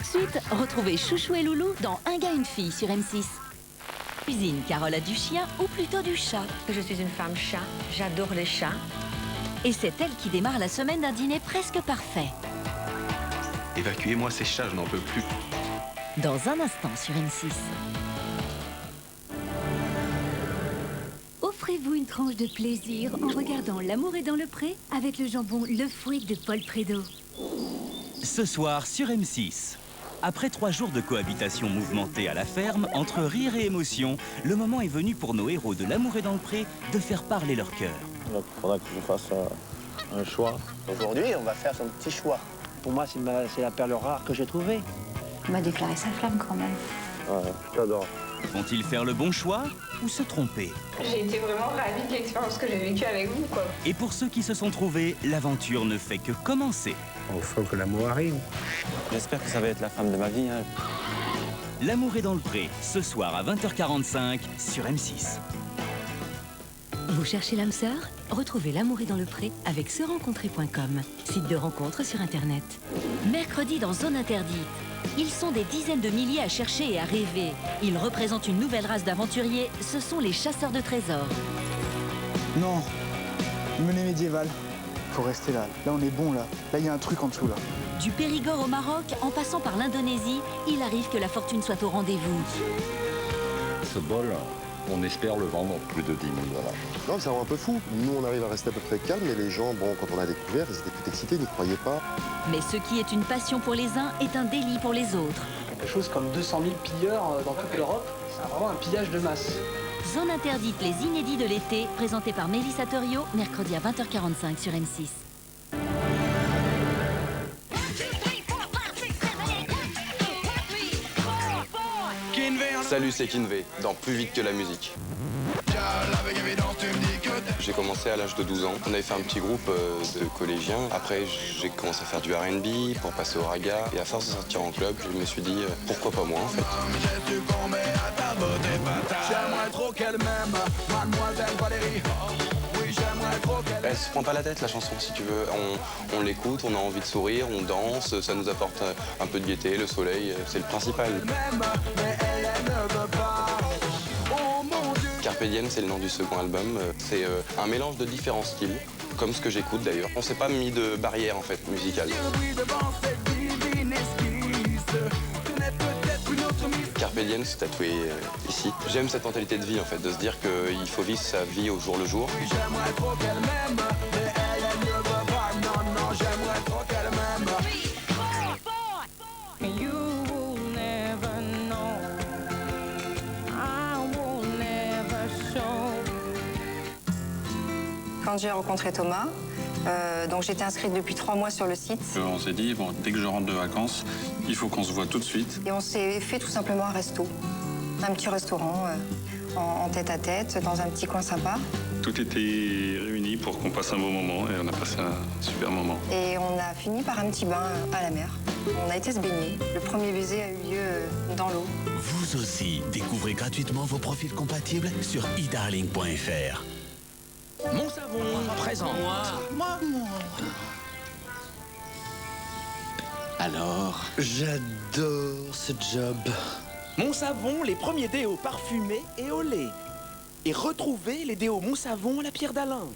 suite, retrouvez Chouchou et Loulou dans Un gars, une fille sur M6. Cuisine, Carole a du chien ou plutôt du chat. Je suis une femme chat, j'adore les chats. Et c'est elle qui démarre la semaine d'un dîner presque parfait. Évacuez-moi ces chats, je n'en peux plus. Dans un instant sur M6. Offrez-vous une tranche de plaisir en regardant L'amour est dans le pré avec le jambon Le Fouet de Paul Prédo. Ce soir sur M6. Après 3 jours de cohabitation mouvementée à la ferme, entre rire et émotion, le moment est venu pour nos héros de L'amour est dans le pré de faire parler leur cœur. Donc il faudra que je fasse un choix. Aujourd'hui, on va faire son petit choix. Pour moi, c'est la perle rare que j'ai trouvée. Il m'a déclaré sa flamme quand même. Ouais, je t'adore. Vont-ils faire le bon choix ou se tromper? J'ai été vraiment ravie de l'expérience que j'ai vécue avec vous, quoi. Et pour ceux qui se sont trouvés, l'aventure ne fait que commencer. Il faut que l'amour arrive. J'espère que ça va être la femme de ma vie. Hein. L'amour est dans le pré, ce soir à 20h45 sur M6. Vous cherchez l'âme sœur? Retrouvez L'amour est dans le pré avec serencontrer.com, site de rencontres sur Internet. Mercredi dans Zone Interdite. Ils sont des dizaines de milliers à chercher et à rêver. Ils représentent une nouvelle race d'aventuriers. Ce sont les chasseurs de trésors. Non, menée médiévale. Faut rester là. Là, on est bon, là. Là, il y a un truc en dessous, là. Du Périgord au Maroc, en passant par l'Indonésie, il arrive que la fortune soit au rendez-vous. Ce bol, on espère le vendre plus de 10 000 $. Non, ça rend un peu fou. Nous, on arrive à rester à peu près calme, mais les gens, bon, quand on a découvert, ils étaient tout excités, ils n'y croyaient pas. Mais ce qui est une passion pour les uns est un délit pour les autres. Quelque chose comme 200 000 pilleurs dans toute l'Europe, c'est vraiment un pillage de masse. Zone Interdite, les inédits de l'été, présenté par Mélissa Torio, mercredi à 20h45 sur M6. Salut, c'est Kinvey, dans Plus vite que la musique. J'ai commencé à l'âge de 12 ans. On avait fait un petit groupe de collégiens. Après, j'ai commencé à faire du R&B pour passer au raga. Et à force de sortir en club, je me suis dit, pourquoi pas moi, en fait. Elle se prend pas la tête, la chanson, si tu veux. On l'écoute, on a envie de sourire, on danse, ça nous apporte un peu de gaieté, le soleil, c'est le principal. Carpe Diem, c'est le nom du second album. C'est un mélange de différents styles, comme ce que j'écoute d'ailleurs. On s'est pas mis de barrière, en fait, musicale. Carpe Diem, c'est tatoué ici. J'aime cette mentalité de vie, en fait, de se dire qu'il faut vivre sa vie au jour le jour. Quand j'ai rencontré Thomas, donc j'étais inscrite depuis 3 mois sur le site. On s'est dit, bon, dès que je rentre de vacances, il faut qu'on se voit tout de suite. Et on s'est fait tout simplement un resto. Un petit restaurant en tête-à-tête, dans un petit coin sympa. Tout était réuni pour qu'on passe un beau moment et on a passé un super moment. Et on a fini par un petit bain à la mer. On a été se baigner. Le premier baiser a eu lieu dans l'eau. Vous aussi, découvrez gratuitement vos profils compatibles sur edarling.fr. Mon savon présente. Moi. Alors, J'adore ce job. Mon savon, les premiers déos parfumés et au lait. Et retrouvez les déos Mon savon à la pierre d'Alain.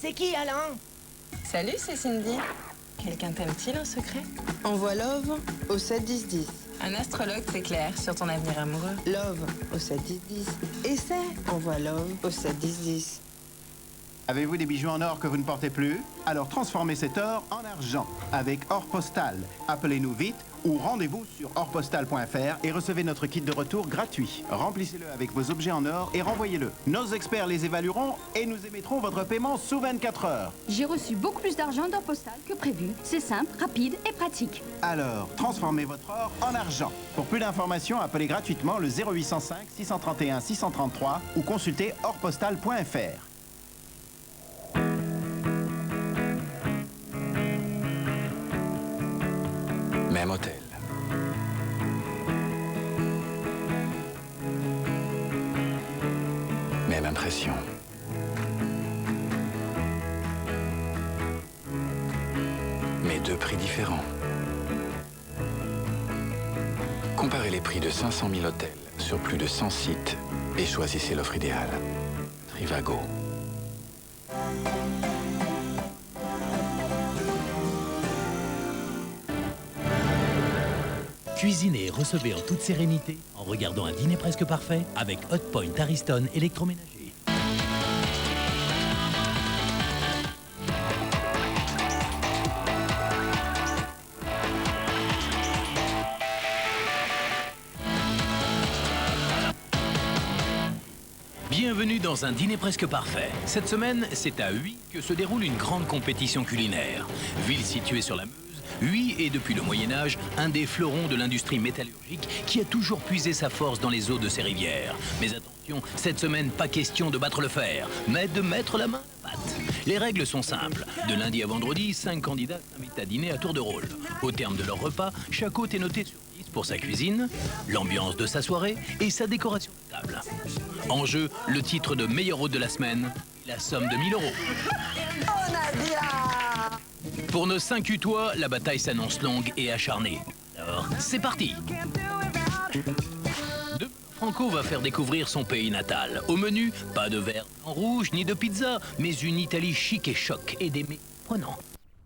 C'est qui, Alain? Salut, c'est Cindy. Quelqu'un t'aime-t-il en secret? Envoie Love au 7-10-10. Un astrologue t'éclaire sur ton avenir amoureux. Love au 7-10-10. Essaie. Envoie Love au 7-10-10. Avez-vous des bijoux en or que vous ne portez plus? Alors transformez cet or en argent avec Or Postal. Appelez-nous vite ou rendez-vous sur orpostal.fr et recevez notre kit de retour gratuit. Remplissez-le avec vos objets en or et renvoyez-le. Nos experts les évalueront et nous émettrons votre paiement sous 24 heures. J'ai reçu beaucoup plus d'argent d'Or Postal que prévu. C'est simple, rapide et pratique. Alors, transformez votre or en argent. Pour plus d'informations, appelez gratuitement le 0805 631 633 ou consultez orpostal.fr. même hôtel. Même impression. Mais deux prix différents. Comparez les prix de 500 000 hôtels sur plus de 100 sites et choisissez l'offre idéale. Trivago. Cuisinez et recevez en toute sérénité en regardant un dîner presque parfait avec Hotpoint Ariston électroménager. Bienvenue dans un dîner presque parfait. Cette semaine, c'est à Huy que se déroule une grande compétition culinaire. Ville située sur la Meuse, Huy est depuis le Moyen-Âge un des fleurons de l'industrie métallurgique qui a toujours puisé sa force dans les eaux de ses rivières. Mais attention, cette semaine, pas question de battre le fer, mais de mettre la main à la pâte. Les règles sont simples. De lundi à vendredi, 5 candidats s'invitent à dîner à tour de rôle. Au terme de leur repas, chaque hôte est noté sur 10 pour sa cuisine, l'ambiance de sa soirée et sa décoration de table. En jeu, le titre de meilleur hôte de la semaine et la somme de 1 000 €. Oh Nadia! Pour nos 5 Utois, la bataille s'annonce longue et acharnée. Alors, c'est parti! Franco va faire découvrir son pays natal. Au menu, pas de verre en rouge ni de pizza, mais une Italie chic et choc et des mets prenants.